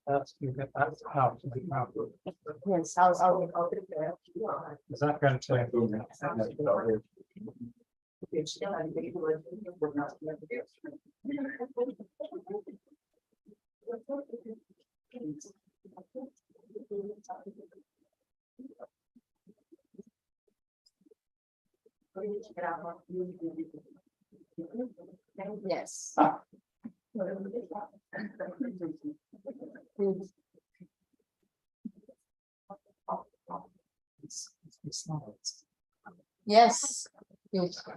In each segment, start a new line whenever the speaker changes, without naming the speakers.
That's how to be out.
Yes, I'll prepare.
Is that going to?
Yes. Yes. Good.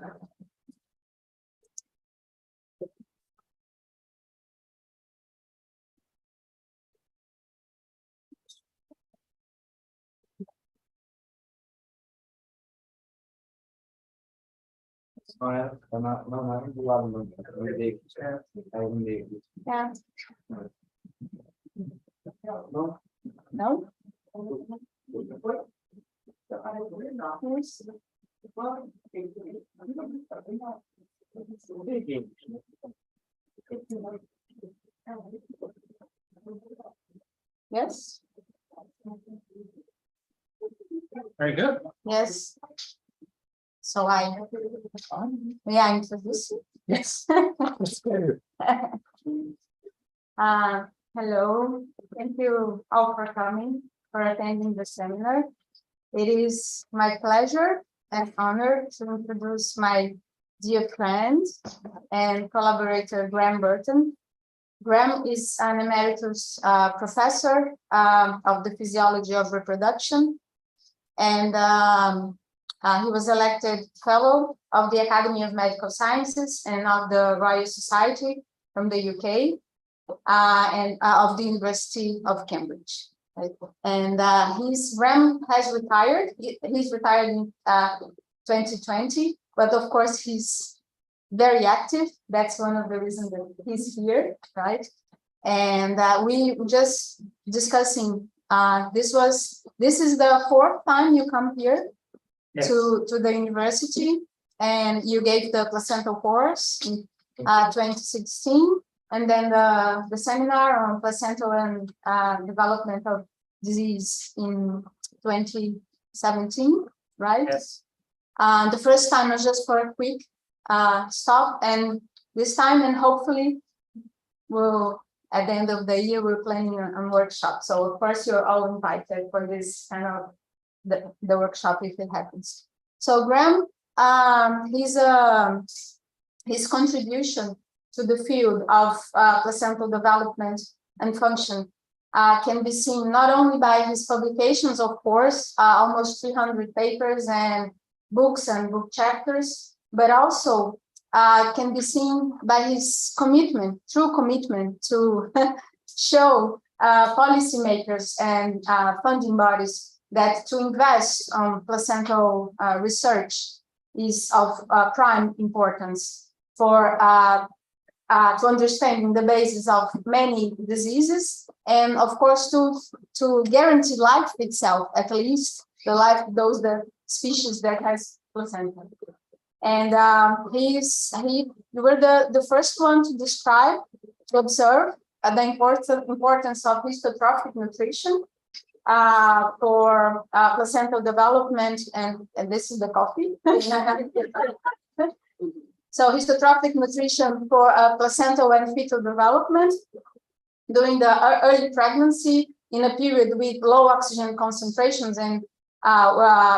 Yeah.
Yeah.
No?
No? Yes.
Very good.
Yes. So may I introduce you?
Yes. Let's go.
Hello. Thank you all for coming, for attending the seminar. It is my pleasure and honor to introduce my dear friend and collaborator, Graham Burton. Graham is an emeritus professor of the physiology of reproduction, and he was elected fellow of the Academy of Medical Sciences and of the Royal Society from the UK, and of the University of Cambridge. Right? And Graham has retired. He's retired in 2020, but of course he's very active. That's one of the reasons that he's here, right? And we just discussing. This is the fourth time you come here. Yes. to the university, and you gave the placental course in 2016, and then the seminar on placental and development of disease in 2017, right?
Yes.
The first time was just for a quick stop, and this time, and hopefully we'll, at the end of the year, we're planning a workshop. So of course you're all invited for this kind of the workshop if it happens. So Graham, his contribution to the field of placental development and function can be seen not only by his publications, of course, almost 300 papers and books and book chapters, but also can be seen by his true commitment to show policymakers and funding bodies that to invest on placental research is of prime importance for to understanding the basis of many diseases, and of course to guarantee life itself, at least the life of the species that has placenta. And we were the first one to describe, to observe the importance of histotrophic nutrition for placental development, and this is the coffee. So histotrophic nutrition for placental and fetal development during the early pregnancy in a period with low oxygen concentrations and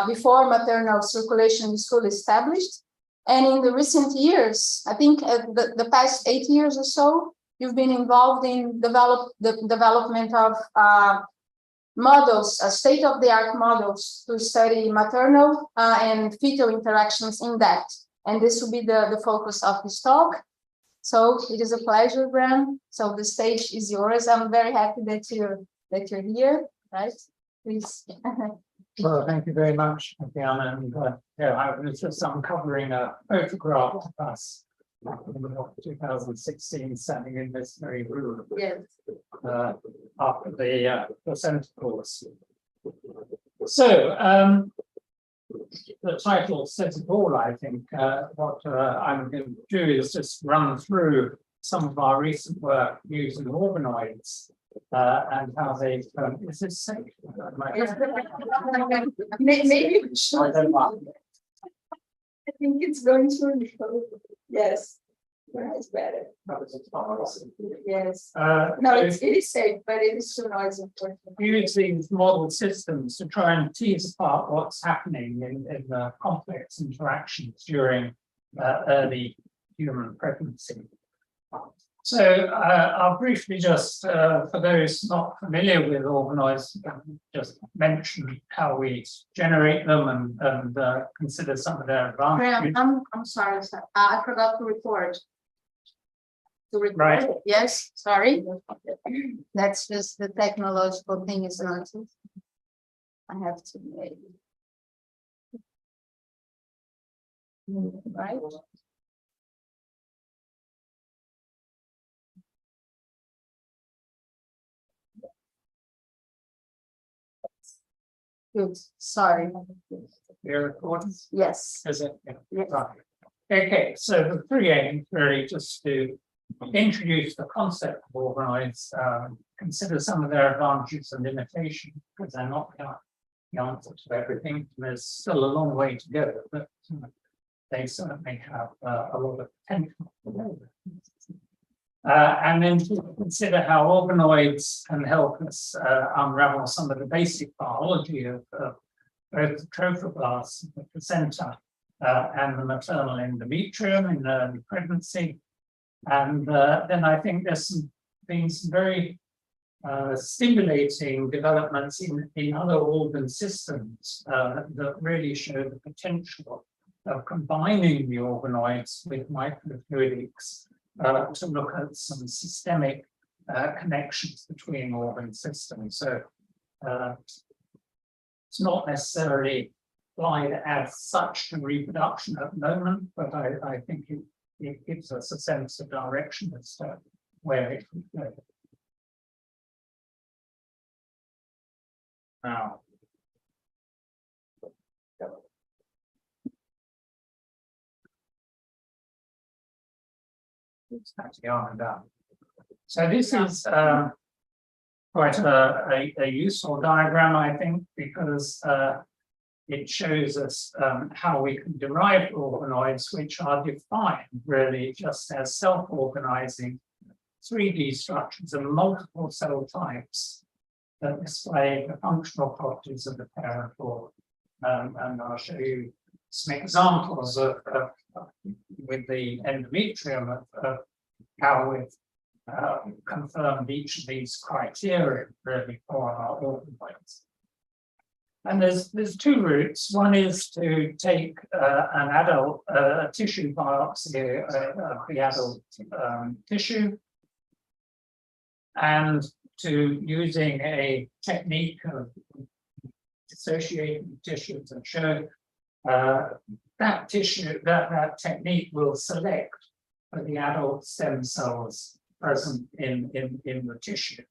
before maternal circulation is fully established. And in the recent years, I think the past 8 years or so, you've been involved in the development of models, state-of-the-art models to study maternal and fetal interactions in depth. And this will be the focus of this talk. So it is a pleasure, Graham. So the stage is yours. I'm very happy that you're here, right? Please.
Well, thank you very much, Diana. And I was just uncovering a photograph of us in 2016, standing in this very room.
Yes.
After the placenta course. So the title says it all, I think. What I'm going to do is just run through some of our recent work using organoids and how they is this safe?
Maybe
I don't know.
I think it's going to, yes. It's better. Yes. No, it is safe, but it is too noisy.
Use these model systems to try and tease apart what's happening in the complex interactions during early human pregnancy. So I'll briefly just, for those not familiar with organoids, just mention how we generate them and consider some of their advantages.
I'm sorry, sir. I forgot to record.
Right.
Yes, sorry. That's just the technological thing is not. I have to make. Right. Good, sorry.
Your recording?
Yes.
Is it? Yeah.
Yes.
Right. Okay, so the three aims really just to introduce the concept of organoids, consider some of their advantages and limitations, because they're not the answer to everything. There's still a long way to go, but they certainly have a lot of potential. And then to consider how organoids can help us unravel some of the basic biology of both the trophoblasts, the placenta, and the maternal endometrium in early pregnancy. And then I think there's been some very stimulating developments in other organ systems that really show the potential of combining the organoids with microfluidics to look at some systemic connections between organ systems. So it's not necessarily applied as such to reproduction at the moment, but I think it gives us a sense of direction as to where it could go. Now, it's actually on and down. So this is quite a useful diagram, I think, because it shows us how we can derive organoids, which are defined really just as self-organizing 3D structures of multiple cell types that display the functional properties of the parent organ. And I'll show you some examples of with the endometrium of how we've confirmed each of these criteria really for our organoids. And there's two routes. One is to take an adult tissue biopsy of the adult tissue, and to using a technique of dissociating tissue to show that tissue, that technique will select for the adult stem cells present in the tissue.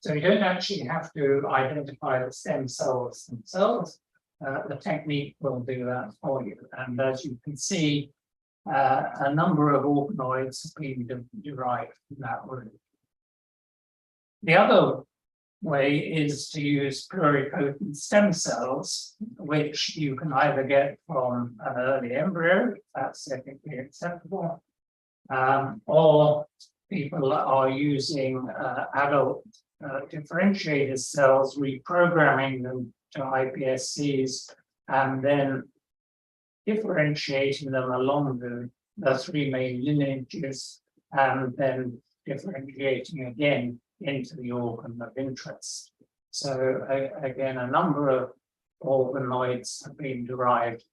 So you don't actually have to identify the stem cells themselves. The technique will do that for you. And as you can see, a number of organoids have been derived from that route. The other way is to use pluripotent stem cells, which you can either get from an early embryo, if that's ethically acceptable, or people are using adult differentiated cells, reprogramming them to iPSCs, and then differentiating them along the three main lineages, and then differentiating again into the organ of interest. So again, a number of organoids have been derived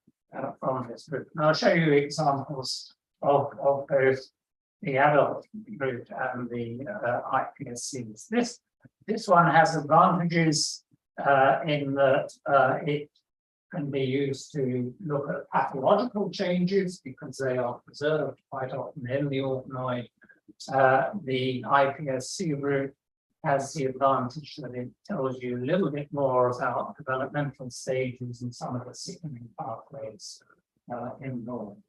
from this group. And I'll show you examples of both the adult route and the iPSCs. This one has advantages in that it can be used to look at pathological changes because they are preserved quite often in the organoid. The iPSC route has the advantage that it tells you a little bit more about developmental stages and some of the signaling pathways involved.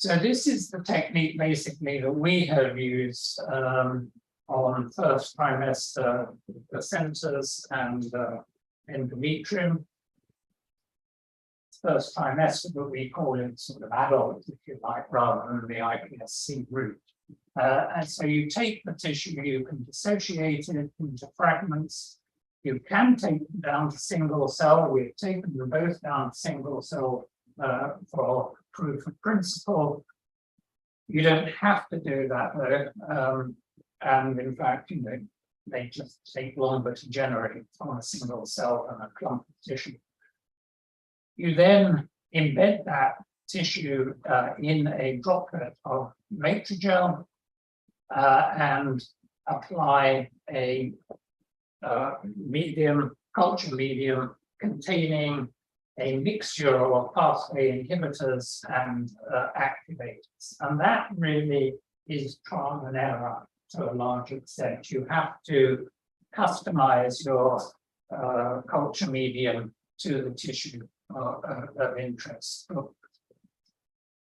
So this is the technique basically that we have used on first trimester placentas and endometrium. First trimester, but we call it sort of adult, if you like, rather than the iPSC route. And so you take the tissue, you can dissociate it into fragments. You can take them down to single cell. We've taken them both down to single cell for proof of principle. You don't have to do that though. And in fact, they just take longer to generate from a single cell than a clump of tissue. You then embed that tissue in a droplet of matrigel and apply a culture medium containing a mixture of pathway inhibitors and activators. And that really is trial and error to a large extent. You have to customize your culture medium to the tissue of interest. So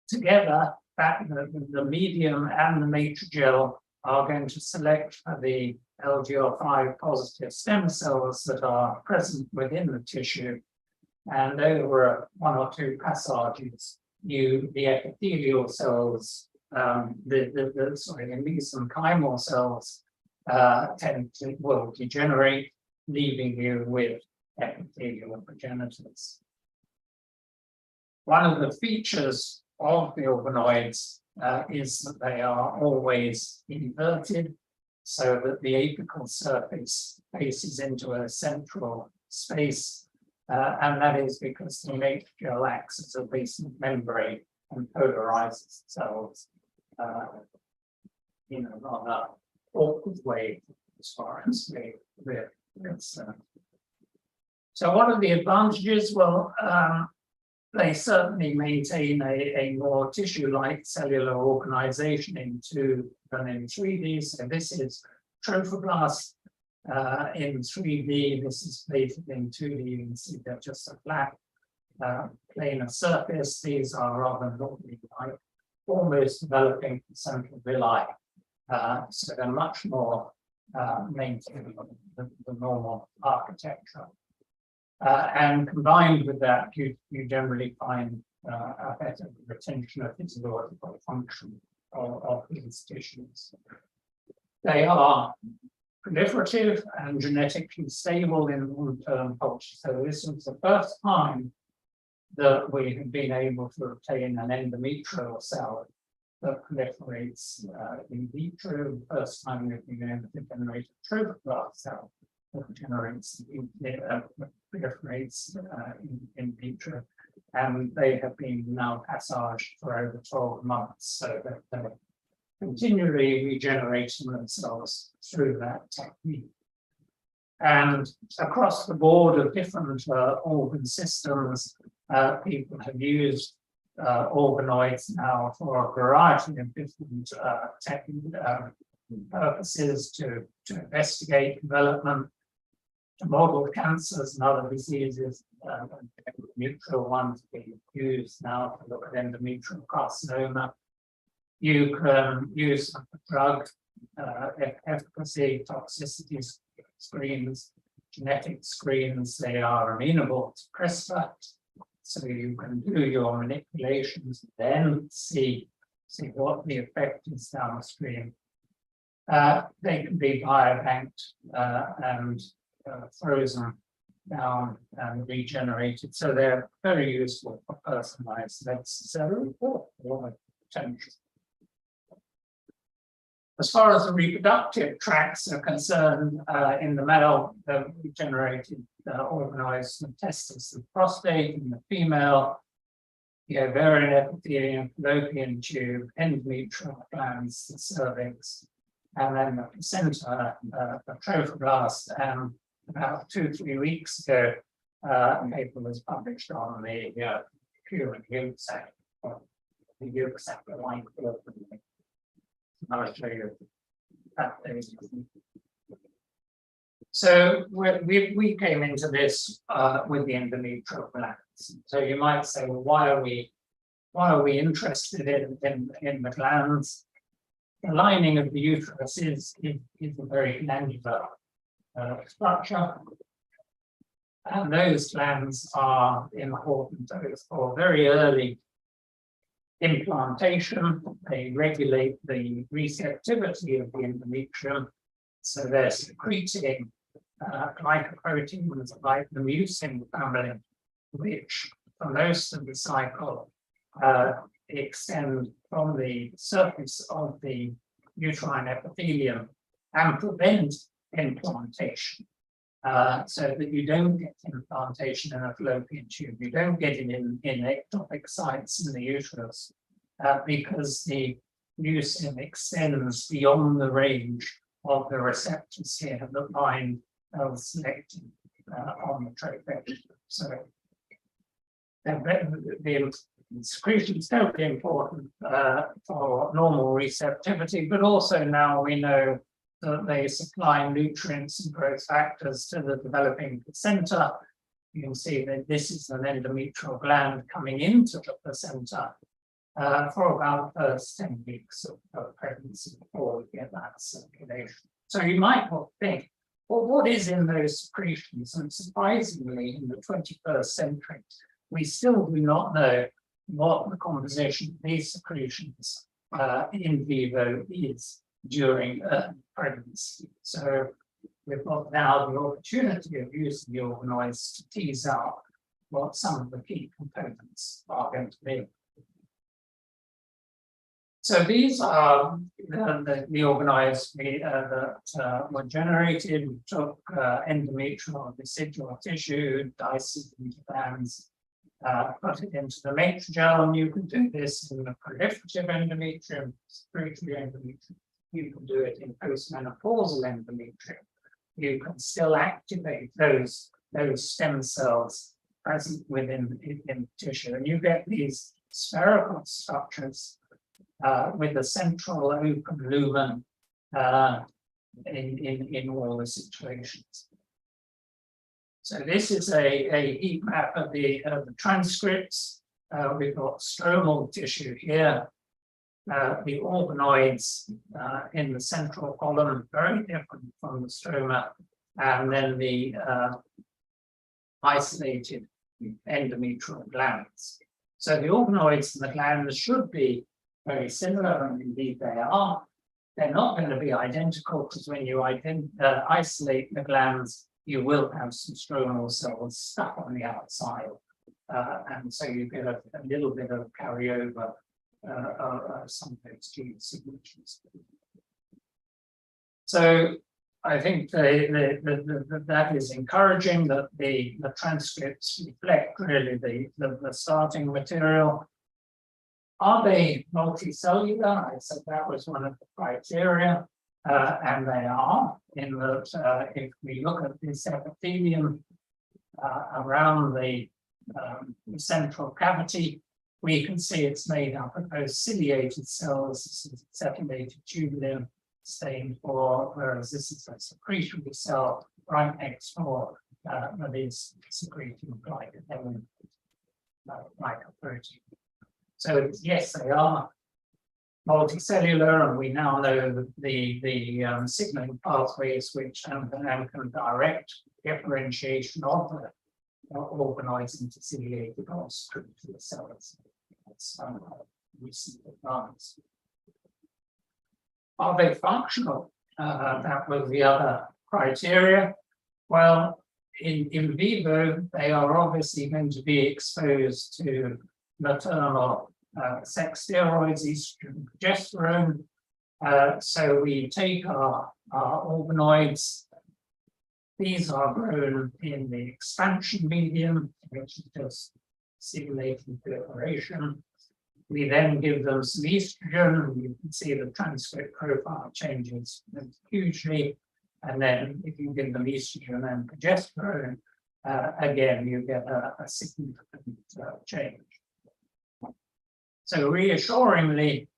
together, the medium and the matrigel are going to select for the LGR5 positive stem cells that are present within the tissue. And over one or two passages, the epithelial cells, the mesenchymal cells will degenerate, leaving you with epithelial progenitors. One of the features of the organoids is that they are always inverted, so that the apical surface faces into a central space, and that is because the matrigel acts as a basement membrane and polarizes cells in a rather awkward way as far as we're concerned. So what are the advantages? Well, they certainly maintain a more tissue-like cellular organization in 2D than in 3D. So this is trophoblast in 3D. This is plated in 2D. You can see they're just a flat planar surface. These are rather normally like almost developing central villi. So they're much more maintaining the normal architecture. And combined with that, you generally find a better retention of physiological function of these tissues. They are proliferative and genetically stable in long-term culture. So this was the first time that we have been able to obtain an endometrial cell that proliferates in vitro. The first time we've been able to generate a trophoblast cell that generates proliferates in vitro, and they have been now passaged for over 12 months, so that they're continually regenerating themselves through that technique. And across the board of different organ systems, people have used organoids now for a variety of different purposes to investigate development, to model cancers and other diseases. Neutral ones being used now to look at endometrial carcinoma. You can use drug efficacy, toxicity screens, genetic screens. They are amenable to CRISPR, so you can do your manipulations, then see what the effect is downstream. They can be biobanked and frozen down and regenerated, so they're very useful for personalized medicine. So a lot of potential. As far as the reproductive tracts are concerned, in the male, the regenerated organoids, the testis, the prostate; in the female, the ovarian epithelium, fallopian tube, endometrial glands, the cervix, and then the placenta, the trophoblast. And about 2-3 weeks ago, a paper was published on the human yolk sac, the yolk sac line. I'll show you that. So we came into this with the endometrial glands. So you might say, well, why are we why are we interested in the glands? The lining of the uterus is a very glandular structure. And those glands are important for very early implantation. They regulate the receptivity of the endometrium. So they're secreting glycoproteins like the mucin family, which for most of the cycle extend from the surface of the uterine epithelium and prevent implantation. So that you don't get implantation in a fallopian tube, you don't get it in ectopic sites in the uterus, because the mucin extends beyond the range of the receptors here that bind L-selectin on the trachea. So the secretion is totally important for normal receptivity, but also now we know that they supply nutrients and growth factors to the developing placenta. You can see that this is an endometrial gland coming into the placenta for about the first 10 weeks of pregnancy before we get that circulation. So you might not think, well, what is in those secretions? And surprisingly, in the 21st century, we still do not know what the composition of these secretions in vivo is during pregnancy. So we've got now the opportunity of using the organoids to tease out what some of the key components are going to be. So these are the organoids that were generated. We took endometrial residual tissue, diced it into bands, put it into the matrigel, and you can do this in the proliferative endometrium, secretory endometrium. You can do it in postmenopausal endometrium. You can still activate those stem cells present within in tissue, and you get these spherical structures with the central open lumen in all the situations. So this is a heat map of the transcripts. We've got stromal tissue here. The organoids in the central column, very different from the stroma, and then the isolated endometrial glands. So the organoids and the glands should be very similar, and indeed they are. They're not going to be identical, because when you isolate the glands, you will have some stromal cells stuck on the outside, and so you get a little bit of carryover some of those gene signatures. So I think that is encouraging, that the transcripts reflect really the starting material. Are they multicellular? I said that was one of the criteria, and they are, in that if we look at this epithelium around the central cavity, we can see it's made up of those ciliated cells. This is acetylated tubulin stained for, whereas this is a secretory cell right next door that is secreting glycoprotein. So yes, they are multicellular, and we now know the signaling pathways which can direct differentiation of the organoids into ciliated or secretory cells. That's recent advance. Are they functional? That was the other criteria. Well, in vivo, they are obviously going to be exposed to maternal sex steroids, estrogen, progesterone. So we take our organoids. These are grown in the expansion medium, which is just simulating proliferation. We then give them some estrogen. You can see the transcript profile changes hugely. And then if you give them estrogen and progesterone, again, you get a significant change. So reassuringly,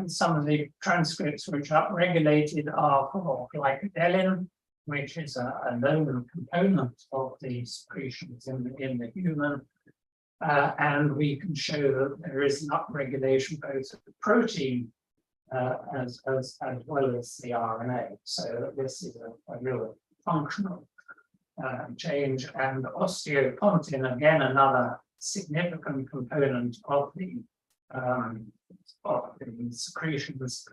some of the transcripts which are upregulated are for glycodelin, which is a known component of the secretions in the human. and we can show that there is an upregulation both of the protein as well as the RNA. So this is a real functional change, and osteopontin, again, another significant component of the secretions,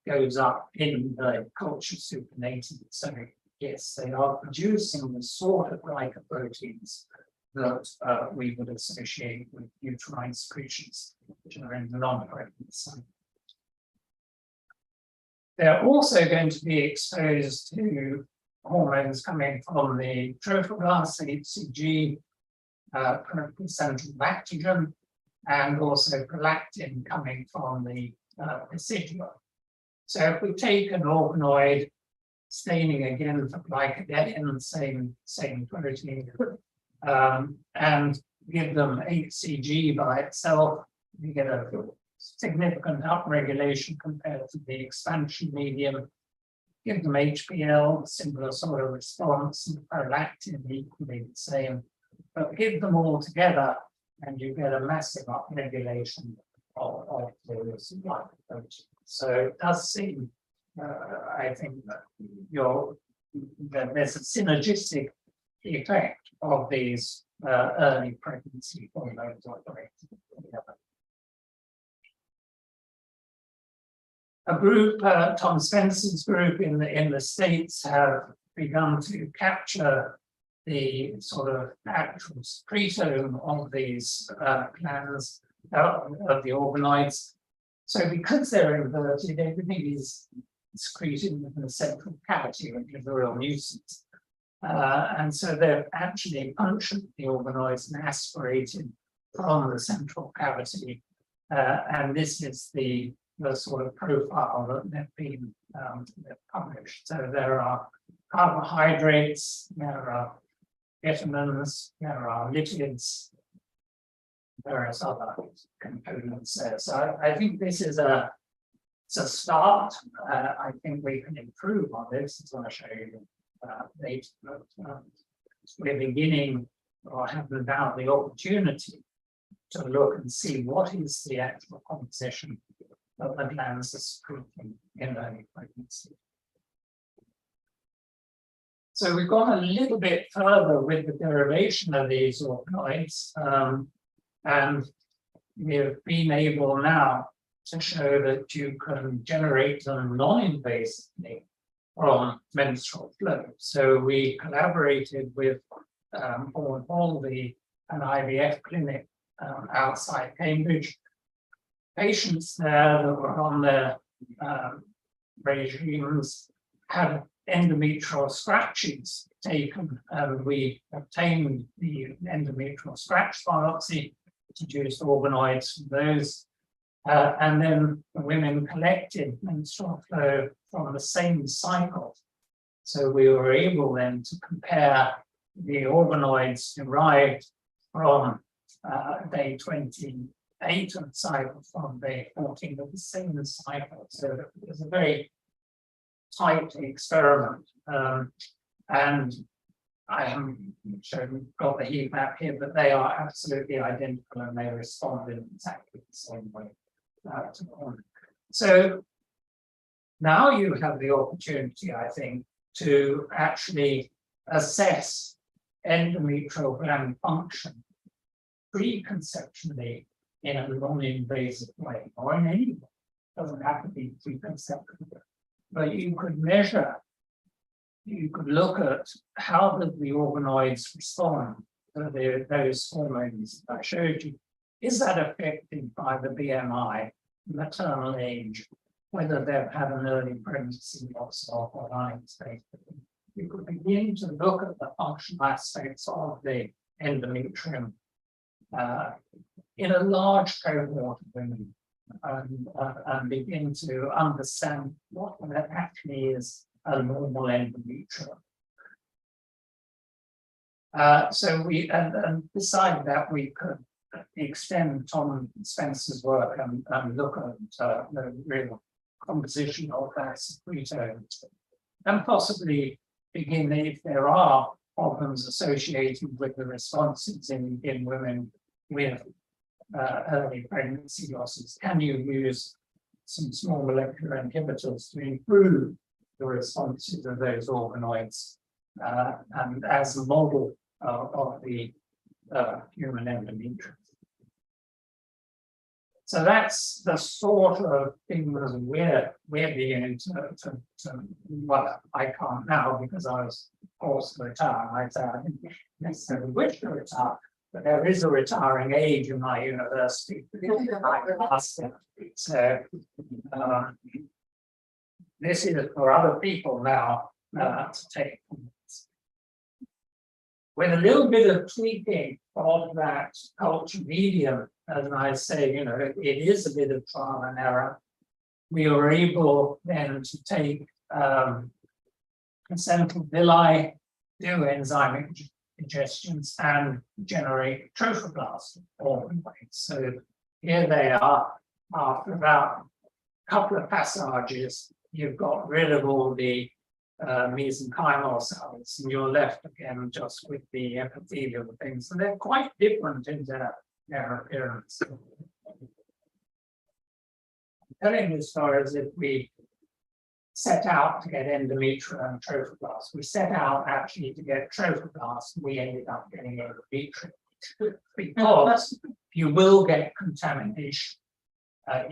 goes up in the culture supernatant. So yes, they are producing the sort of glycoproteins that we would associate with uterine secretions, which are in the non-pregnant side. They're also going to be exposed to hormones coming from the trophoblast, HCG, central lactogen, and also prolactin coming from the residual. So if we take an organoid, staining again for glycogen, same protein, and give them HCG by itself, you get a significant upregulation compared to the expansion medium. Give them HPL, similar sort of response, and prolactin equally the same, but give them all together and you get a massive upregulation of those glycoproteins. So it does seem, I think, that there's a synergistic effect of these early pregnancy hormones operating together. A group, Tom Spencer's group in the States, have begun to capture the sort of actual secretome of these glands, of the organoids. So because they're inverted, everything is secreted within the central cavity, which is a real nuisance. And so they're actually punctured the organoids and aspirated from the central cavity. And this is the sort of profile that they've been published. So there are carbohydrates, there are vitamins, there are lipids, various other components there. So I think this is it's a start. I think we can improve on this. I want to show you later. We're beginning, or have now the opportunity to look and see what is the actual composition of the glands are secreting in early pregnancy. So we've gone a little bit further with the derivation of these organoids, and we've been able now to show that you can generate them non-invasively from menstrual flow. So we collaborated with Paul Baldby, an IVF clinic outside Cambridge. Patients there that were on their regimes had endometrial scratches taken, and we obtained the endometrial scratch biopsy, produced organoids from those, and then the women collected menstrual flow from the same cycle. So we were able then to compare the organoids derived from day 28 of the cycle from day 14 of the same cycle. So it was a very tight experiment. And I haven't got the heat map here, but they are absolutely identical and they respond in exactly the same way to one. So now you have the opportunity, I think, to actually assess endometrial gland function preconceptually in a non-invasive way, or in any way. It doesn't have to be preconceptual, but you could measure, you could look at how did the organoids respond to those hormones that I showed you. Is that affected by the BMI, maternal age, whether they've had an early pregnancy loss or lying state? You could begin to look at the functional aspects of the endometrium in a large cohort of women, and begin to understand what that actually is a normal endometrium. So we, and beside that, we could extend Tom Spencer's work and look at the real composition of that secretome, and possibly begin, if there are problems associated with the responses in women, with early pregnancy losses? Can you use some small molecular inhibitors to improve the responses of those organoids and as a model of the human endometrium? So that's the sort of thing that we're beginning to well, I can't now because I was forced to retire. I didn't necessarily wish to retire, but there is a retiring age in my university. So this is for other people now to take. With a little bit of tweaking of that culture medium, as I say, it is a bit of trial and error. We were able then to take placental villi, do enzyme ingestions, and generate trophoblasts organoids. So here they are. After about a couple of passages, you've got rid of all the mesenchymal cells, and you're left again just with the epithelial things. And they're quite different in their appearance. I'm telling this story as if we set out to get endometrium and trophoblasts. We set out actually to get trophoblasts, and we ended up getting endometrium because you will get contamination.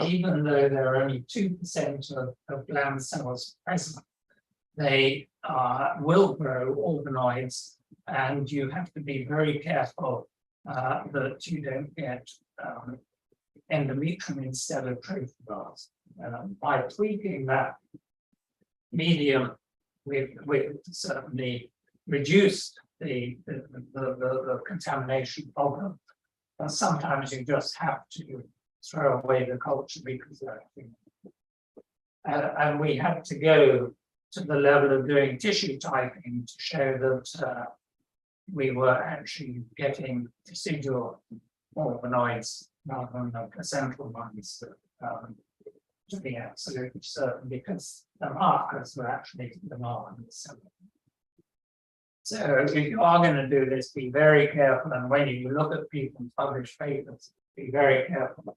Even though there are only 2% of gland cells present, they will grow organoids, and you have to be very careful that you don't get endometrium instead of trophoblasts. By tweaking that medium, we've certainly reduced the contamination problem. And sometimes you just have to throw away the culture because and we had to go to the level of doing tissue typing to show that we were actually getting residual organoids rather than the placental ones to be absolutely certain, because the markers were actually the markers. So if you are going to do this, be very careful, and when you look at people's published papers, be very careful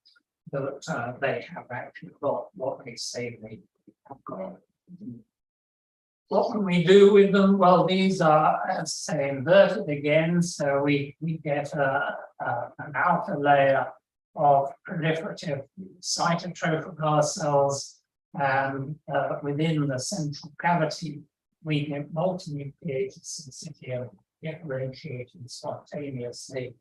that they have actually got what they say they have got. What can we do with them? Well, these are, as say, inverted again, so we get an outer layer of proliferative cytotrophoblast cells, and within the central cavity, we get multinucleated syncytium differentiated spontaneously,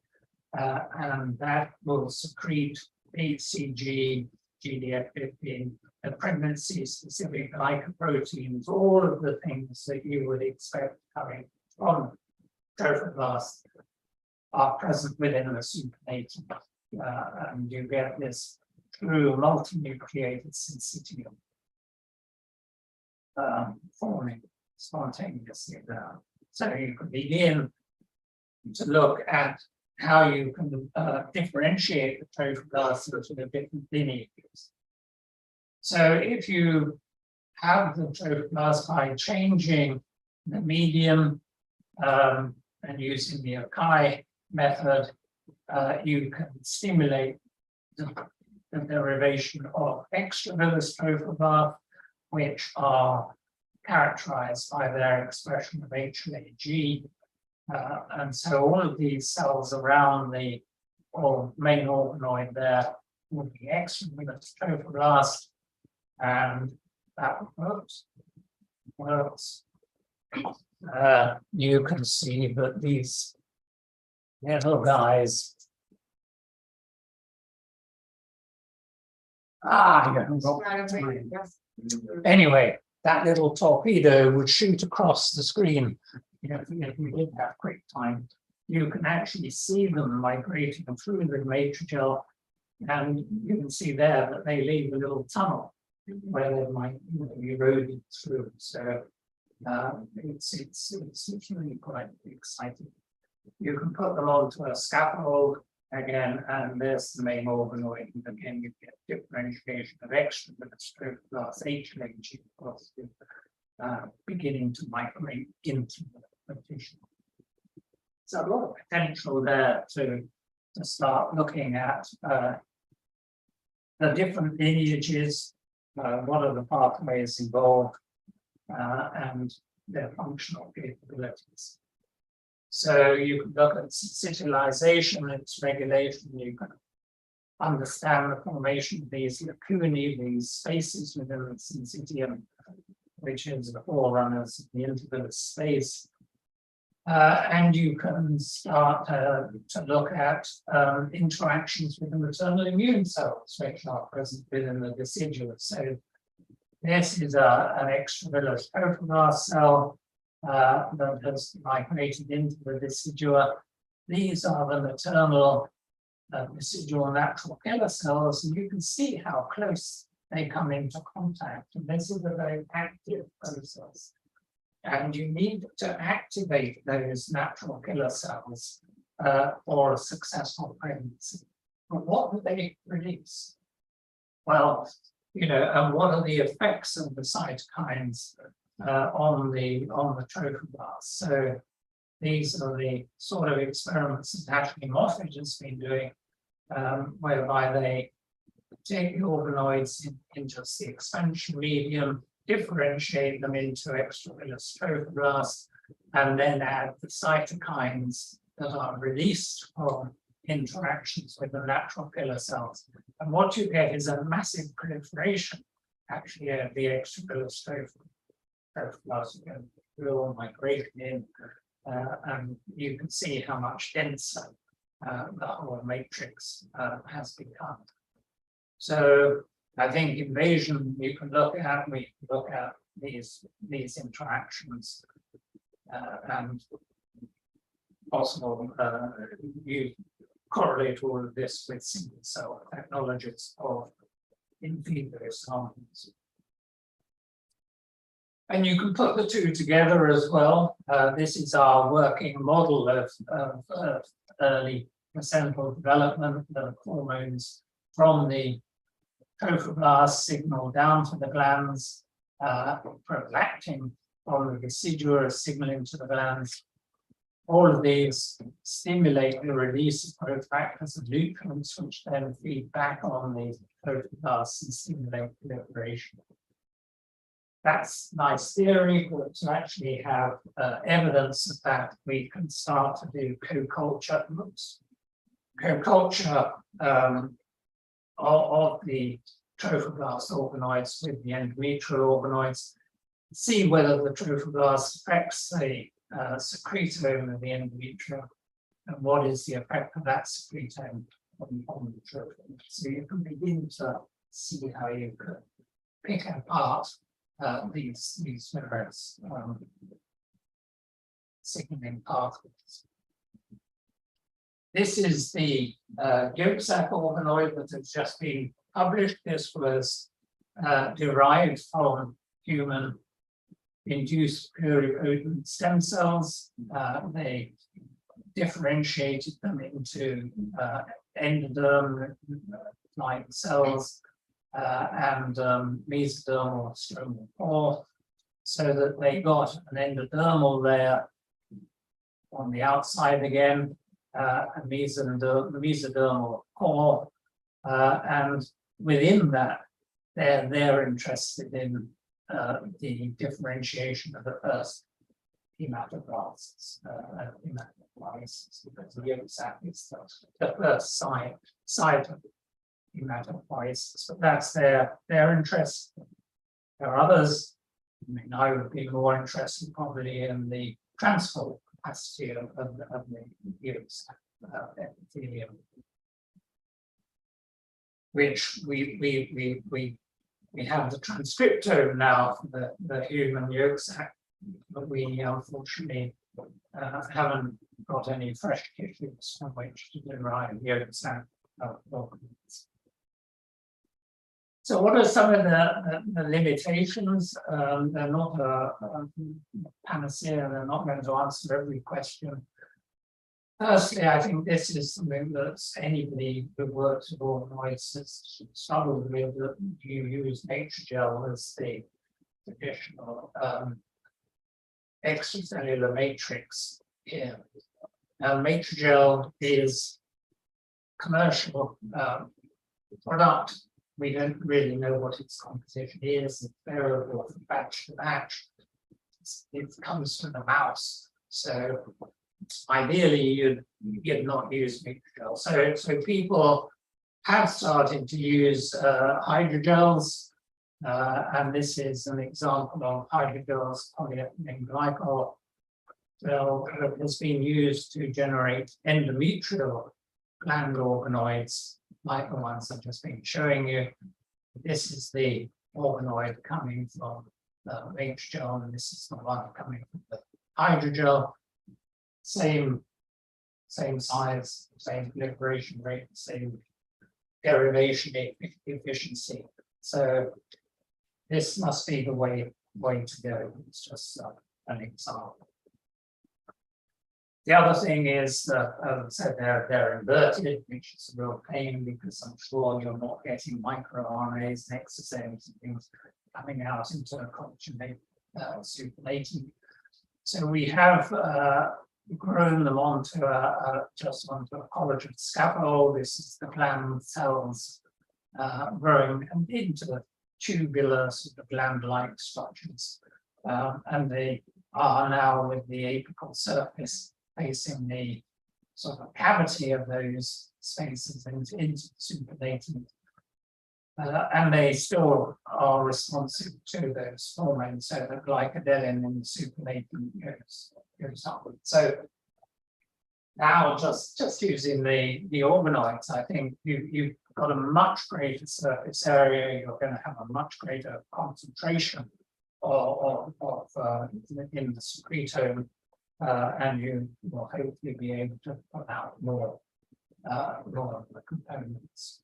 and that will secrete HCG, GDF15, the pregnancy-specific glycoproteins, all of the things that you would expect coming from trophoblasts are present within the supernatant, and you get this through multinucleated syncytium forming spontaneously there. So you can begin to look at how you can differentiate the trophoblasts into the different lineages. So if you have the trophoblasts by changing the medium and using the Okai method, you can stimulate the derivation of extravillous trophoblasts, which are characterized by their expression of HLA-G. And so all of these cells around the main organoid there would be extravillous trophoblasts, and that works. You can see that these little guys anyway, that little torpedo would shoot across the screen. If you did have quick time, you can actually see them migrating through the matrigel, and you can see there that they leave a little tunnel where they might be eroded through. So it's really quite exciting. You can put them onto a scaffold again, and there's the main organoid. And again, you get differentiation of extravillous trophoblasts, HLA-G, beginning to migrate into the tissue. So a lot of potential there to to start looking at the different lineages, what are the pathways involved, and their functional capabilities. So you can look at syncytialization, its regulation, you can understand the formation of these lacunae, these spaces within the syncytium, which is the forerunners of the intervillous space. And you can start to look at interactions with the maternal immune cells, which are present within the deciduous. So this is an extravillous trophoblast cell that has migrated into the decidua. These are the maternal residual natural killer cells, and you can see how close they come into contact. And this is a very active process. And you need to activate those natural killer cells for a successful pregnancy. But what do they produce? Well, you know, and what are the effects of the cytokines on the trophoblast? So these are the sort of experiments that Ashley Moffat has been doing, whereby they take the organoids into the expansion medium, differentiate them into extravillous trophoblasts, and then add the cytokines that are released from interactions with the natural killer cells. And what you get is a massive proliferation, actually, of the extravillous trophoblasts. Real migration in, and you can see how much denser the whole matrix has become. So I think invasion we can look at these interactions and possible you correlate all of this with single cell technologies of in vivo samples. And you can put the two together as well. This is our working model of early placental development, the hormones from the trophoblast signal down to the glands, prolactin from the decidua signaling to the glands. All of these stimulate the release of growth factors and nutrients, which then feed back on the trophoblast and stimulate proliferation. That's nice theory, but to actually have evidence of that, we can start to do co-culture. Co-culture of the trophoblast organoids with the endometrial organoids, see whether the trophoblast affects the secretome of the endometrium, and what is the effect of that secretome on the trophoblast. So you can begin to see how you could pick apart these various signaling pathways. This is the yolk sac organoid that has just been published. This was derived from human induced pluripotent stem cells. They differentiated them into endoderm-like cells and mesodermal stromal pore, so that they got an endodermal layer on the outside again, a mesodermal core, and within that, they're interested in the differentiation of the first hematoblasts, because the yolk sac is the first site of hematopoiesis. But that's their interest. There are others. I mean, I would be more interested probably in the transport capacity of the yolk sac epithelium, which we have the transcriptome now for the human yolk sac, but we unfortunately haven't got any fresh tissues from which to derive yolk sac organoids. So what are some of the limitations? They're not a panacea, they're not going to answer every question. Firstly, I think this is something that anybody who works with organoids has struggled with, that you use nature gel as the traditional extracellular matrix here. Now, matrigel is commercial product. We don't really know what its composition is. It's variable from batch to batch. It comes from the mouse. So ideally, you'd not use microgel. So people have started to use hydrogels, and this is an example of hydrogels polyethylene glycol gel that has been used to generate endometrial gland organoids, like the ones I've just been showing you. This is the organoid coming from the H-gel, and this is the one coming from the hydrogel. Same size, same proliferation rate, same derivation efficiency. So this must be the way to go. It's just an example. The other thing is that, as I said, they're inverted, which is a real pain because I'm sure you're not getting microRNAs and exosomes and things coming out into a culture supernatant. So we have grown them onto just onto a collagen scaffold. This is the gland cells growing into the tubular sort of gland-like structures, and they are now with the apical surface facing the sort of cavity of those spaces into the supernatant. And they still are responsive to those hormones, so that glycodelin in the supernatant goes upward. So now just using the organoids, I think you've got a much greater surface area. You're going to have a much greater concentration of in the secretome, and you will hopefully be able to put out more of the components.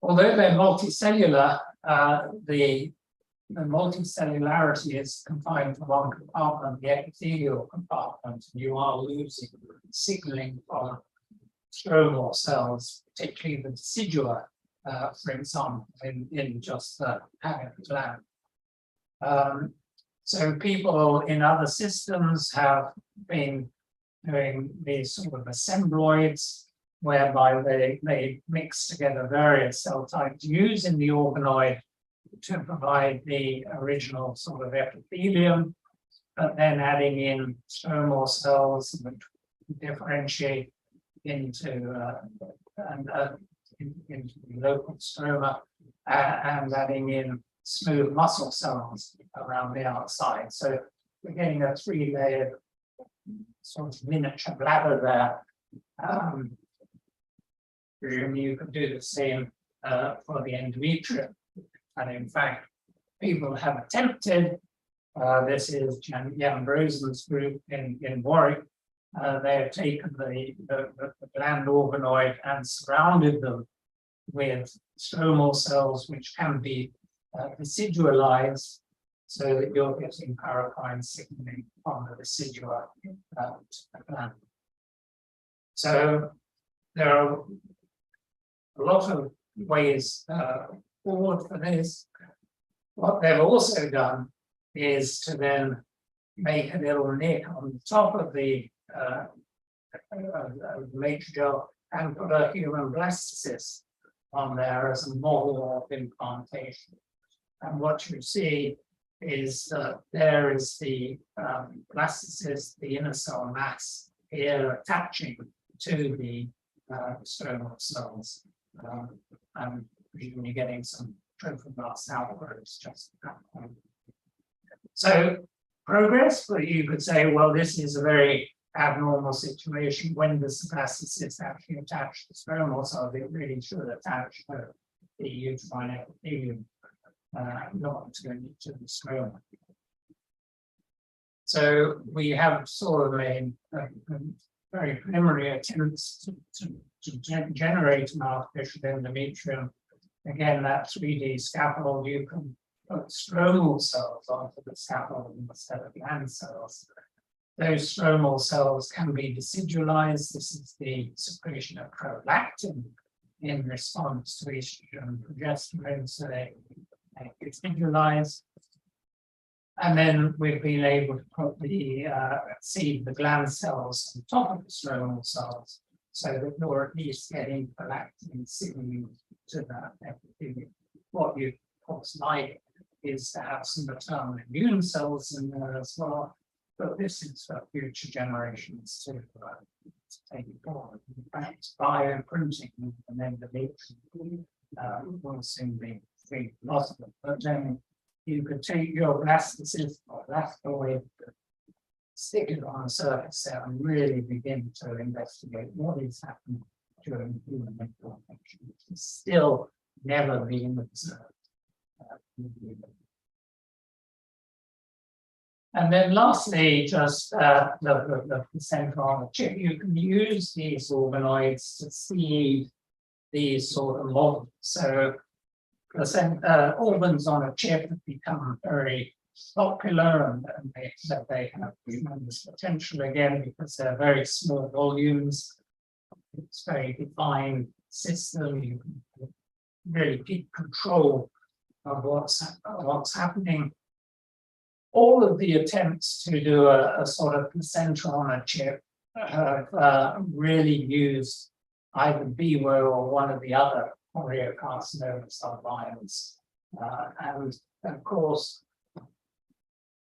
Although they're multicellular, the multicellularity is confined to one compartment, the epithelial compartment. You are losing signaling from stromal cells, particularly the decidua, for example, in just the gland. So people in other systems have been doing these sort of assembloids, whereby they mix together various cell types using the organoid to provide the original sort of epithelium, but then adding in stromal cells which differentiate into the local stroma, and adding in smooth muscle cells around the outside. So we're getting a three-layered sort of miniature bladder there. You could do the same for the endometrium. And in fact, people have attempted, this is Jan Rosen's group in Warwick, they have taken the gland organoid and surrounded them with stromal cells which can be residualized, so that you're getting paracrine signaling from the residua to the gland. So there are a lot of ways forward for this. What they've also done is to then make a little nick on the top of the matrigel and put a human blastocyst on there as a model of implantation. And what you see is that there is the blastocyst, the inner cell mass here attaching to the stromal cells. And you're getting some trophoblast outgrowths just at that point. So progress, but you could say, well, this is a very abnormal situation. When does the blastocyst actually attach to the stromal cells? It really should attach to the uterine epithelium, not to the stroma. So we have sort of made very preliminary attempts to generate an artificial endometrium. Again, that 3D scaffold, you can put stromal cells onto the scaffold instead of gland cells. Those stromal cells can be decidualized. This is the secretion of prolactin in response to estrogen and progesterone, so they decidualize. And then we've been able to put the seed the gland cells on top of the stromal cells, so that you're at least getting prolactin signaling to that epithelium. What you, of course, like is to have some maternal immune cells in there as well, but this is for future generations to take it forward. In fact, bioprinting and then deletion will soon be possible. But then you could take your blastocyst or blastoid, stick it on a surface cell, and really begin to investigate what is happening during human inflammation, which is still never been observed. And then lastly, just the central on the chip, you can use these organoids to seed these sort of models. So organs on a chip have become very popular, and they have tremendous potential again because they're very small volumes. It's a very defined system. You can really keep control of what's happening. All of the attempts to do a sort of placenta on a chip have really used either BWO or one of the other choriocarcinomas albinus. And of course,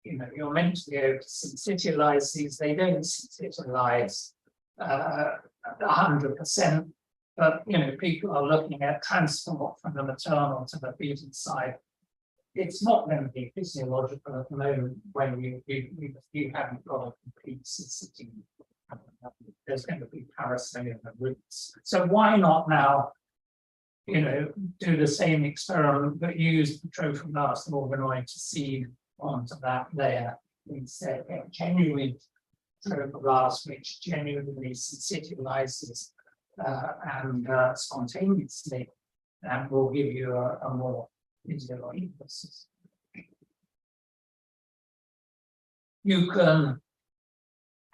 you're meant to be able to syncytialize these. They don't syncytialize 100%, but people are looking at transport from the maternal to the fetal side. It's not going to be physiological at the moment when you haven't got a complete syncytium. There's going to be parasitic roots. So why not now, do the same experiment but use the trophoblast organoid to seed onto that layer instead of genuine trophoblast, which genuinely syncytializes and spontaneously, and will give you a more physiological system. You can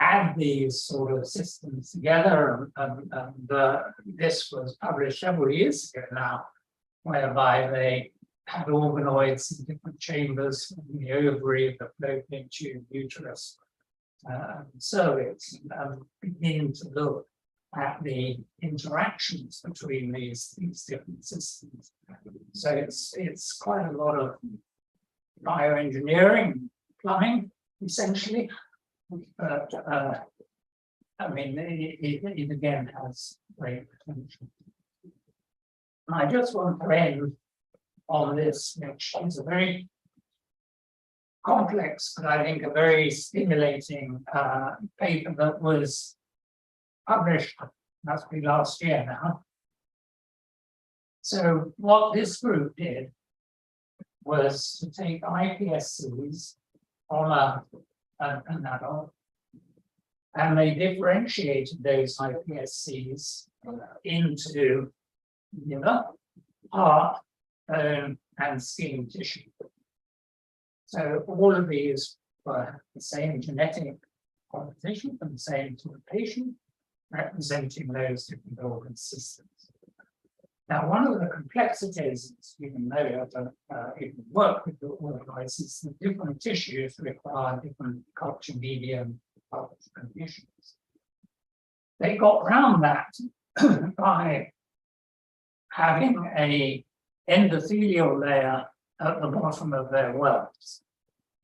add these sort of systems together, and this was published several years ago now, whereby they had organoids in different chambers from the ovary, the fallopian tube, uterus, cervix, and begin to look at the interactions between these different systems. So it's quite a lot of bioengineering, plumbing, essentially. But I mean, it again has great potential. And I just want to end on this, which is a very complex, but I think a very stimulating paper that was published, must be last year now. So what this group did was to take iPSCs on an adult, and they differentiated those iPSCs into liver, heart, bone, and skin tissue. So all of these were the same genetic composition from the same sort of patient, representing those different organ systems. Now, one of the complexities, even though you have to even work with the organoids, is that different tissues require different culture medium, culture conditions. They got around that by having an endothelial layer at the bottom of their wells.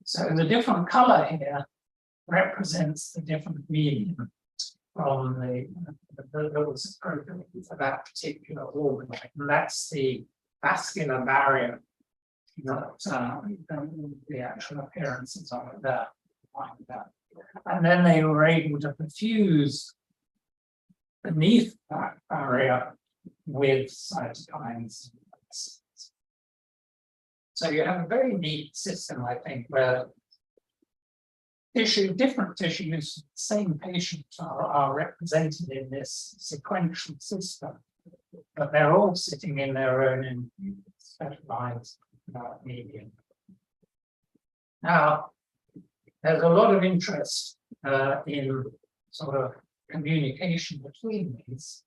So the different color here represents the different medium from that was appropriate for that particular organoid, and that's the vascular barrier that the actual appearances of it there. And then they were able to perfuse beneath that barrier with cytokines. So you have a very neat system, I think, where different tissues, same patients are represented in this sequential system, but they're all sitting in their own specialized medium. Now, there's a lot of interest in sort of communication between these,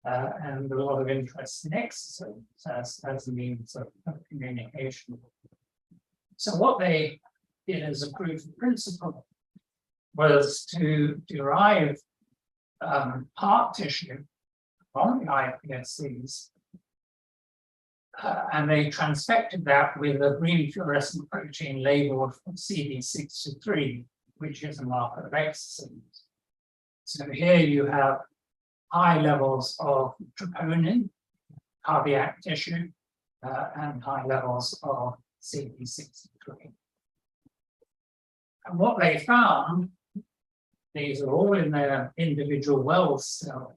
and a lot of interest in exosomes as a means of communication. So what they it as a proof of principle was to derive heart tissue from the iPSCs, and they transfected that with a green fluorescent protein labeled CD63, which is a marker of exosomes. So here you have high levels of troponin, cardiac tissue, and high levels of CD63. And what they found, these are all in their individual wells still,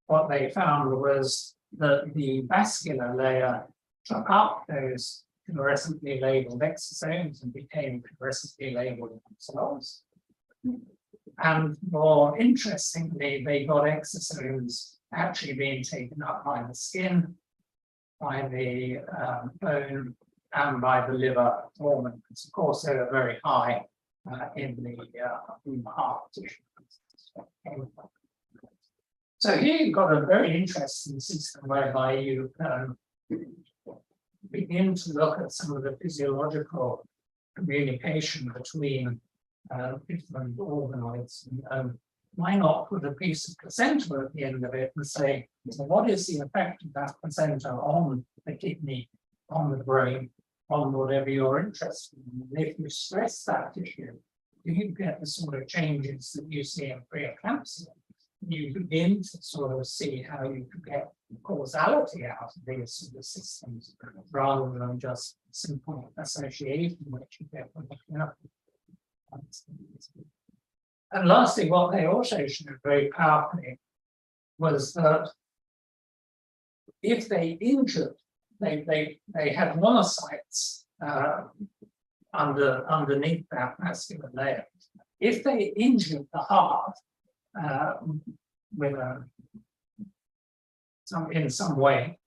what they found was that the vascular layer took up those fluorescently labeled exosomes and became fluorescently labeled themselves. And more interestingly, they got exosomes actually being taken up by the skin, by the bone, and by the liver organs. Of course, they were very high in the heart tissue. So here you've got a very interesting system whereby you begin to look at some of the physiological communication between different organoids. And why not put a piece of placenta at the end of it and say, well, what is the effect of that placenta on the kidney, on the brain, on whatever you're interested in? And if you stress that tissue, you get the sort of changes that you see in preeclampsia. You begin to sort of see how you can get causality out of these sort of systems rather than just simple association which you get from looking up. And lastly, what they also showed very powerfully was that if they injured, they had monocytes underneath that vascular layer. If they injured the heart with in some way,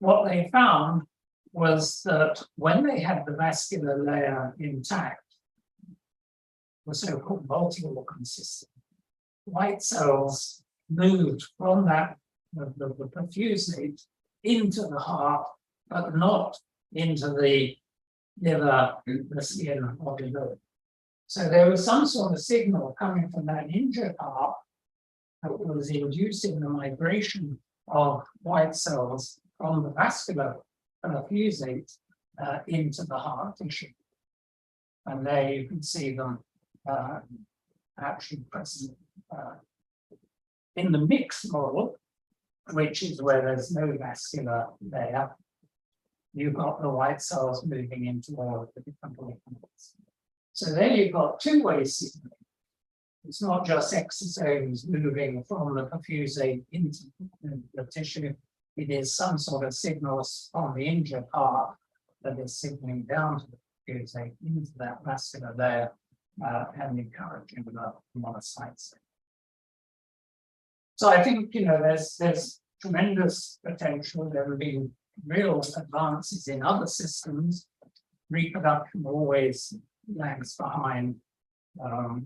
what they found was that when they had the vascular layer intact, the so-called multi-organ system, white cells moved from that the perfusate into the heart, but not into the liver, the skin, or the liver. So there was some sort of signal coming from that injured heart that was inducing the migration of white cells from the vascular perfusate into the heart tissue. And there you can see them actually present in the mixed model, which is where there's no vascular layer. You've got the white cells moving into all of the different organs. So there you've got two-way signaling. It's not just exosomes moving from the perfusate into the tissue. It is some sort of signals on the injured part that is signaling down to the perfusate into that vascular layer and encouraging the monocytes. So I think there's tremendous potential. There have been real advances in other systems. Reproduction always lags behind the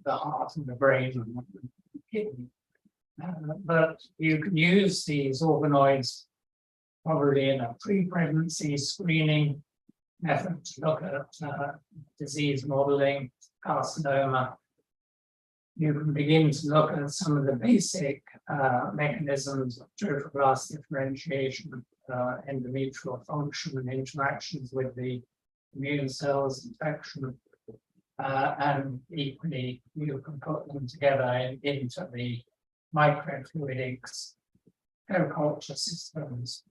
heart and the brain and the kidney. But you can use these organoids probably in a pre-pregnancy screening method to look at disease modeling, carcinoma. You can begin to look at some of the basic mechanisms of trophoblast differentiation, endometrial function and interactions with the immune cells, infection, and equally you can put them together into the microfluidics, co-culture systems.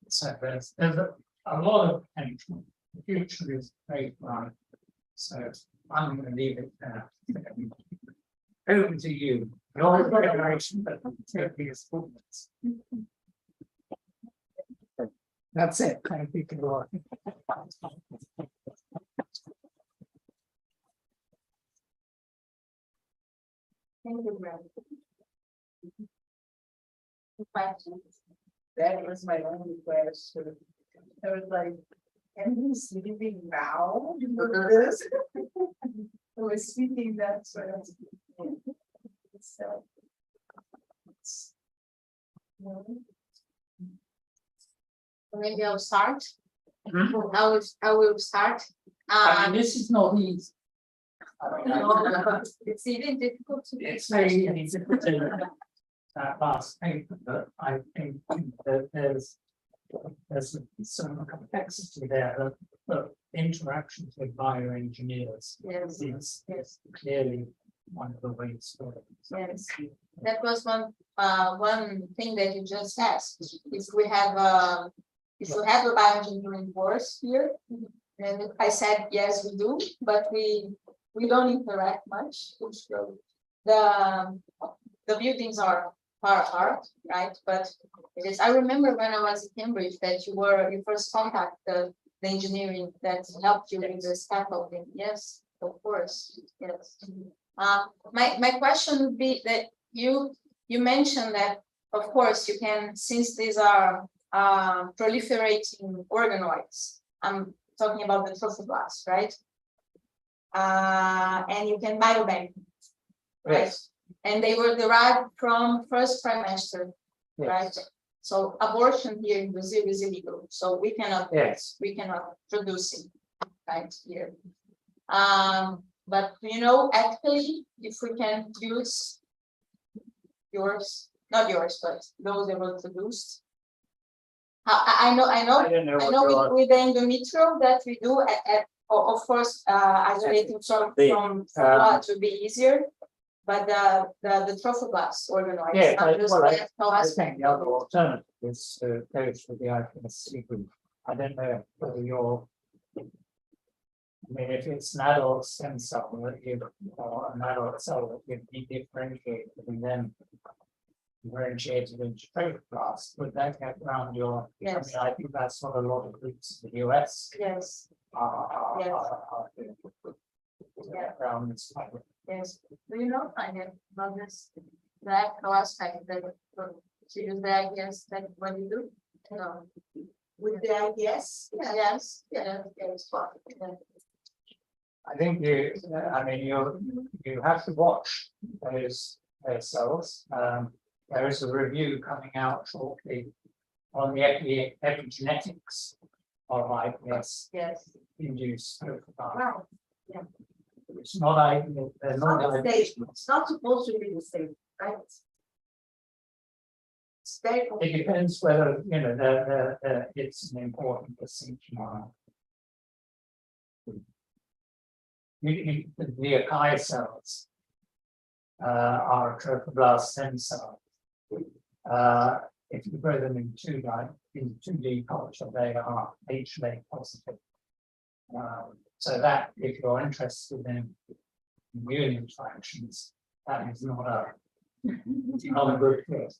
So there's a lot of potential. The future is very bright. So I'm going to leave it there. Over to you. Your generation, but take these forwards. That's it. Thank you.
Thank you, Brad. Questions?
That was my only question. I was like, am you sleeping now? This? I was sleeping that sort of. So.
Maybe I'll start. I will start.
I mean, this is not easy.
It's even difficult to.
It's very easy to do that last paper, but I think that there's some complexity there of interactions with bioengineers.
Yes,
It's
yes,
clearly one of the ways forward.
yes. That was one thing that you just asked. If we have if we have a bioengineering course here, and I said yes, we do, but we don't interact much. So the buildings are far apart, right? But it is. I remember when I was in Cambridge that you first contact the engineering that helped you with the scaffolding. Yes, of course. Yes. My question would be that you mentioned that of course you can, since these are proliferating organoids. I'm talking about the trophoblasts, right? And you can biobank, right?
Yes.
And they were derived from first trimester,
Yes.
right? So abortion here in Brazil is illegal, so we cannot produce it right here. But actually, if we can use yours, not yours, but those that were produced. I know with the endometrial that we do of course isolating from blood to be easier. But the trophoblasts organoids.
Yeah, I think the other alternative is to go for the iPSC group. I don't know whether you're. I mean, if it's an adult stem cell that or an adult cell that you'd be differentiated and then differentiated into trophoblasts, would that get around your?
Yes.
I mean, I think that's what a lot of groups in the US
Yes.
are
Yes.
around this type of.
Yes. Do you know about this? The actual aspect that to use the ideas that what you do? No.
With the IPS?
Yes. Yeah. Yes.
I think you have to watch those cells. There is a review coming out shortly on the epigenetics of IPS
Yes.
induced.
Wow. Yeah.
It's not ideal. They're not
Not the
ideal.
same. It's not supposed to be the same, right? It's very
It depends whether it's an important distinction or not. The Akai cells are trophoblast stem cells. If you grow them in 2D culture, they are HLA positive. So that, if you're interested in immune interactions, that is not a good fit.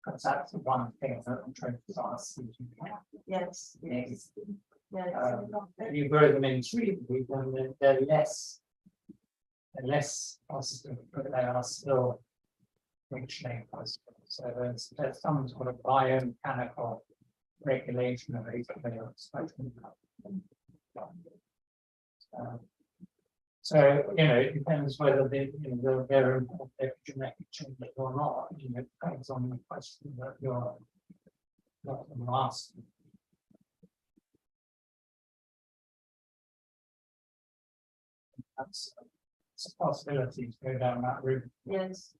Because that's the one thing that trophoblasts have.
Yes.
Yes.
Yes.
If you grow them in 3D, then they're less positive, but they are still HLA positive. So there's some sort of biomechanical regulation of HLA expression. So it depends whether they're important genetic changes or not. It depends on the question that you're asking. That's a possibility to go down that route.
Yes.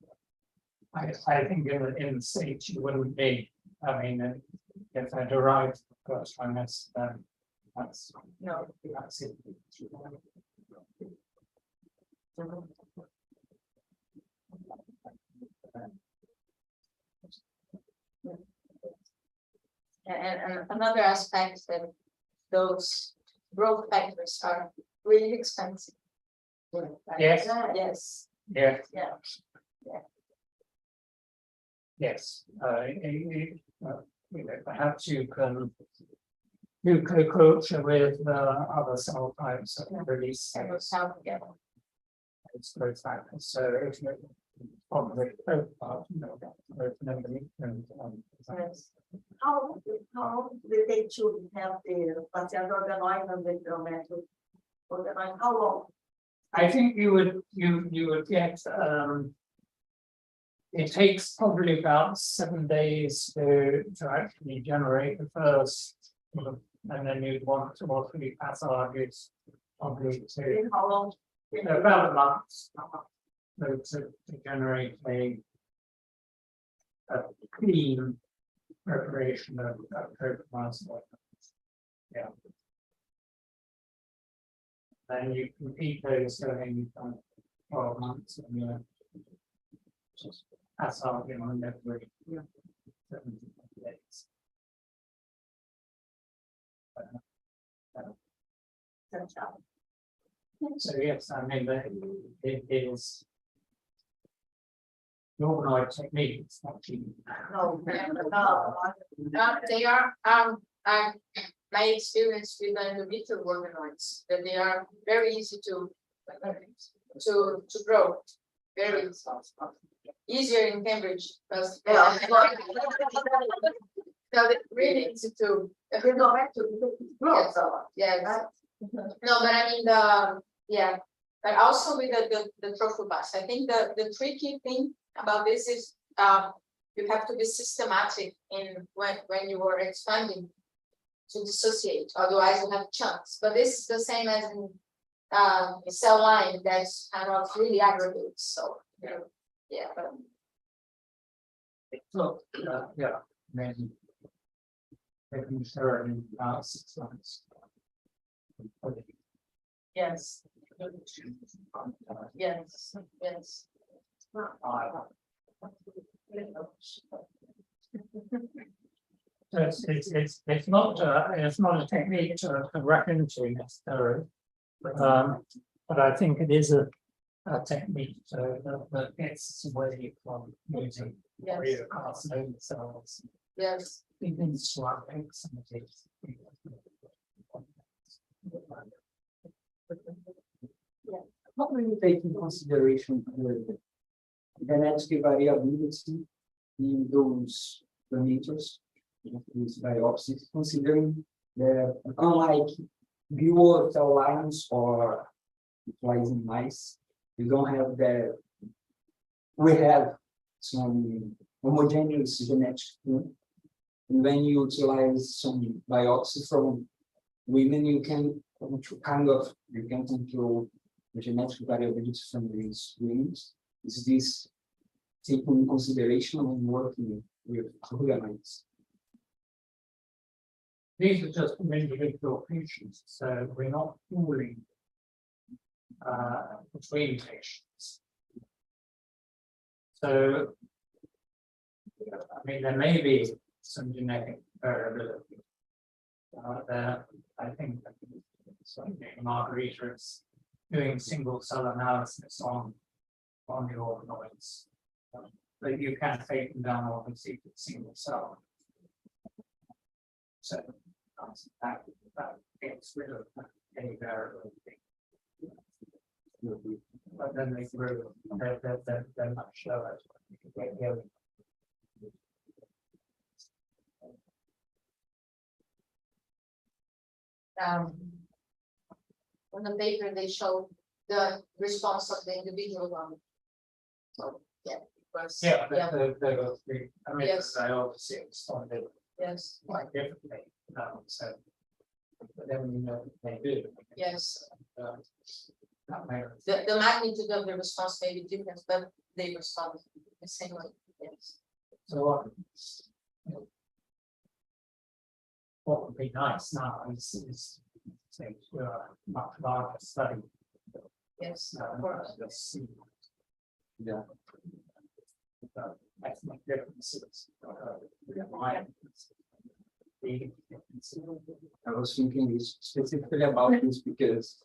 I think in the States you wouldn't be. I mean, if they're derived first trimester, then that's it.
And another aspect that those growth factors are really expensive.
Yes.
Yes.
Yeah.
Yeah.
Yes. Perhaps you can do co-culture with other cell types that release
That was how, yeah.
its growth factors. So if you probably
Yes.
how they take to have the patient organoid and the geometric organoid? How long?
I think you would get it takes probably about 7 days to actually generate the first And then you'd want 2 or 3 passages on route 2.
In how long?
About a month. So to generate a clean preparation of protoplasm. Yeah. Then you can keep those going 12 months and you just pass out, every 70 days. So yes, I mean it is the organoid technique. It's not cheap.
No,
They are, my experience with the individual organoids, that they are very easy to grow. Very easier in Cambridge, because
Yeah.
so they really easy to.
You go back to
Yes. Yes. No, but I mean but also with the trophoblasts, I think the tricky thing about this is you have to be systematic in when you are expanding to dissociate, otherwise you have chunks. But this is the same as in cell line that's kind of really aggregate. So yeah.
So yeah, maybe making sure in 6 months.
Yes, yes, yes.
It's not a technique to reckon to necessarily, but I think it is a technique that gets away from using carcinoma cells.
Yes.
Begins to unpick some of these.
How do you take in consideration the genetic variability in those parameters, these biopsies, considering that unlike pure cell lines or flies in mice, we don't have that. We have some homogeneous genetic pool, and when you utilize some biopsy from women, you can control the genetic variability from these women. Is this taken in consideration when working with organoids?
These are just individual patients, so we're not pooling between patients. So, I mean, there may be some genetic variability. I think Margarita is doing single cell analysis on the organoids, but you can take them down obviously with single cell. So that gets rid of any variability. But then they grew, they're much lower.
On the paper they show the response of the individual one. So yeah,
I mean,
Yes.
I obviously responded
yes,
quite differently. So, but then we know they do.
yes.
That may
The magnitude of the response may be different, but they respond the same way. Yes.
So what would be nice now is to do a much larger study.
Yes, of course.
Just see
Yeah.
ethnic differences.
I was thinking specifically about this because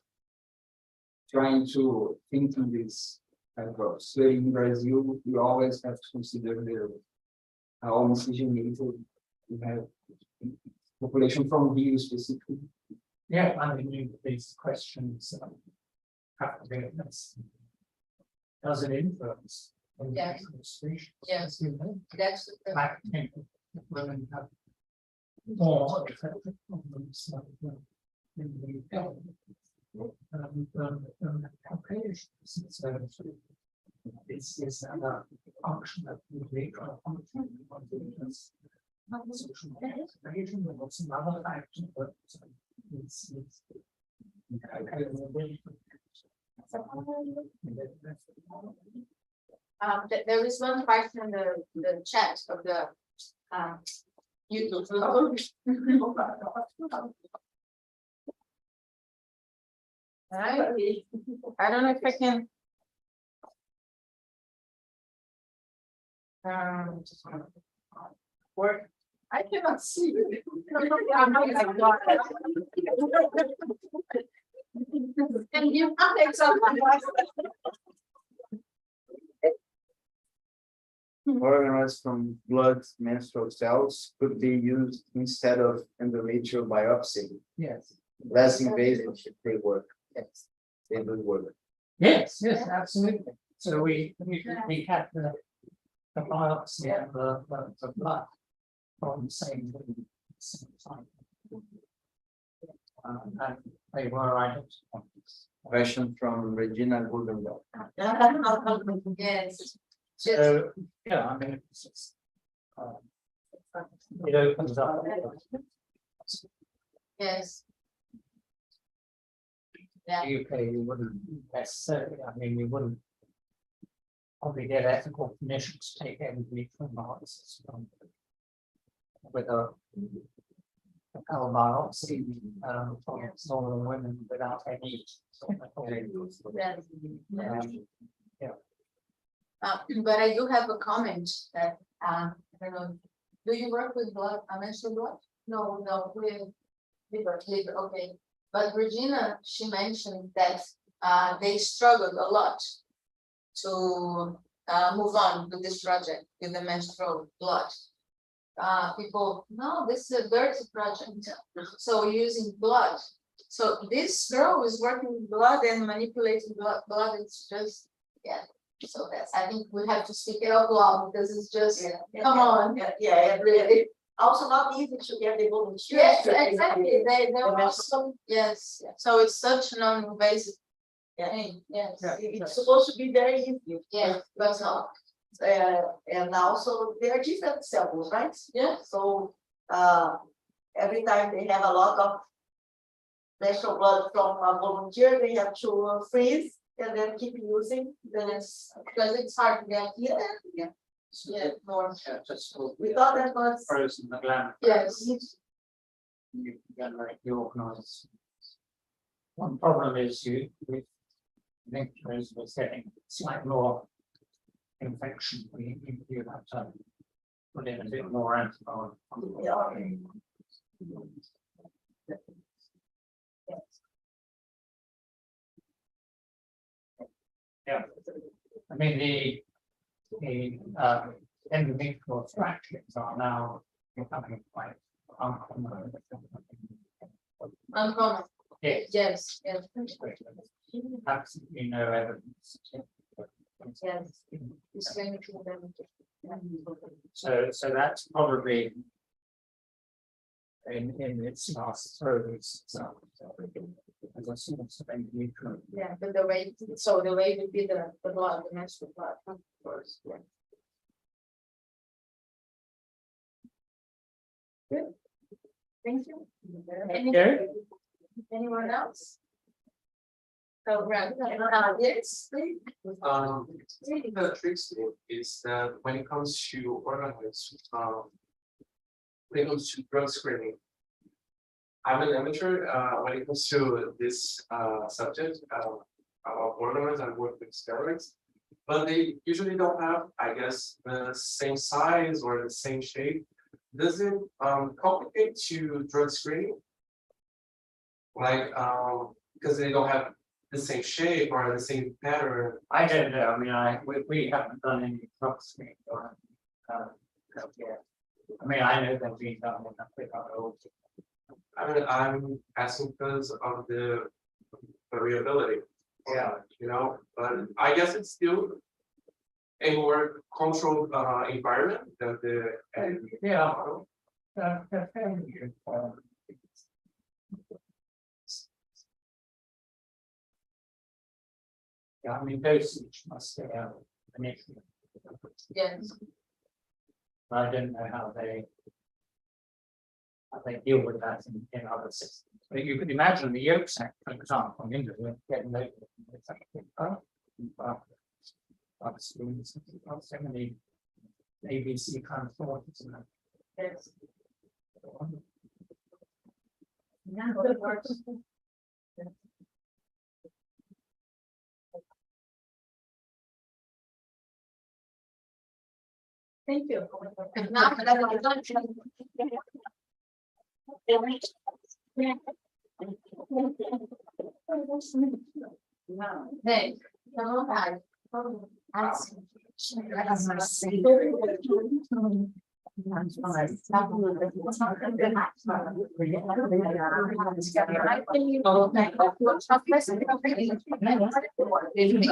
trying to think in this type of study in Brazil, you always have to consider how miscegenated you have population from Rio specifically.
Yeah, I mean, these questions have to be addressed. Does it influence?
Yes.
Species?
Yes.
You know,
That's the
black people, women have more effective problems in the Caucasians. So this is a function of the function of social integration, there was some other factors, but it's.
There is one question in the chat of the YouTube. Alright. I don't know if I can. Work. I cannot see. Can you take some?
Organoids from blood menstrual cells could be used instead of endometrial biopsy.
Yes,
Less invasive if they work. Yes, they do work.
yes, absolutely. So we had the biopsy of the blood from the same time. And they were identical.
Question from Regina Gudenberg.
Yes.
So, yeah, I mean, it's just, it opens up.
Yes. Yeah.
UK, you wouldn't necessarily, I mean, you wouldn't probably get ethical permission to take everybody from analysis from with a biopsy from normal women without any.
But I do have a comment that, I don't know, do you work with blood, menstrual blood? No, with liver, okay. But Regina, she mentioned that, they struggled a lot to, move on with this project with the menstrual blood. People, no, this is a dirty project, so we're using blood. So this girl is working with blood and manipulating blood, it's just, yeah. So that's, I think we have to speak it out loud because it's just, come on.
Yeah, really. Also not easy to get the volunteers.
Yes,
to take
exactly, they're
the
also, yes, so it's such a non-invasive thing, yes.
It's supposed to be very easy.
Yeah, but not.
And also there are different samples, right?
Yeah.
So every time they have a lot of menstrual blood from a volunteer, they have to freeze and then keep using. Then it's
Because it's hard to get here.
yeah more.
Yeah, just
We thought that was
frozen the gland.
Yes.
You generate the organize. One problem is you think those was getting slightly more infection. You have to put in a bit more antibiotic. Yeah, I mean the endometrial fractures are now becoming quite uncommon.
Uncommon,
Yes,
yes, yes,
absolutely no evidence.
yes. It's going to them.
So that's probably in its last throes. So as a source of endometrial.
Yeah, but the way, so the way would be the blood, the menstrual blood. Of course, yeah. Good. Thank you. Anyone else? So, right, yes.
Something that tricks me is that when it comes to organoids, when it comes to drug screening, I'm an amateur when it comes to this subject of organoids. I work with steroids, but they usually don't have, I guess, the same size or the same shape. Does it complicate to drug screening? Like, because they don't have the same shape or the same pattern.
I don't know. I mean, we haven't done any drug screening or yet. I mean, I know they've been done in Africa.
I mean, I'm asking because of the variability.
Yeah.
You know, but I guess it's still a more controlled environment than the.
Yeah. They're fairly good. Yeah, I mean, dosage must stay out initially.
Yes.
I don't know how they they deal with that in other systems. But you could imagine the yolk sac, for example, in India, getting obviously, so many ABC kind of thoughts.
Yes. Yeah, that works. Thank you.
Vem, fica à vontade. Ele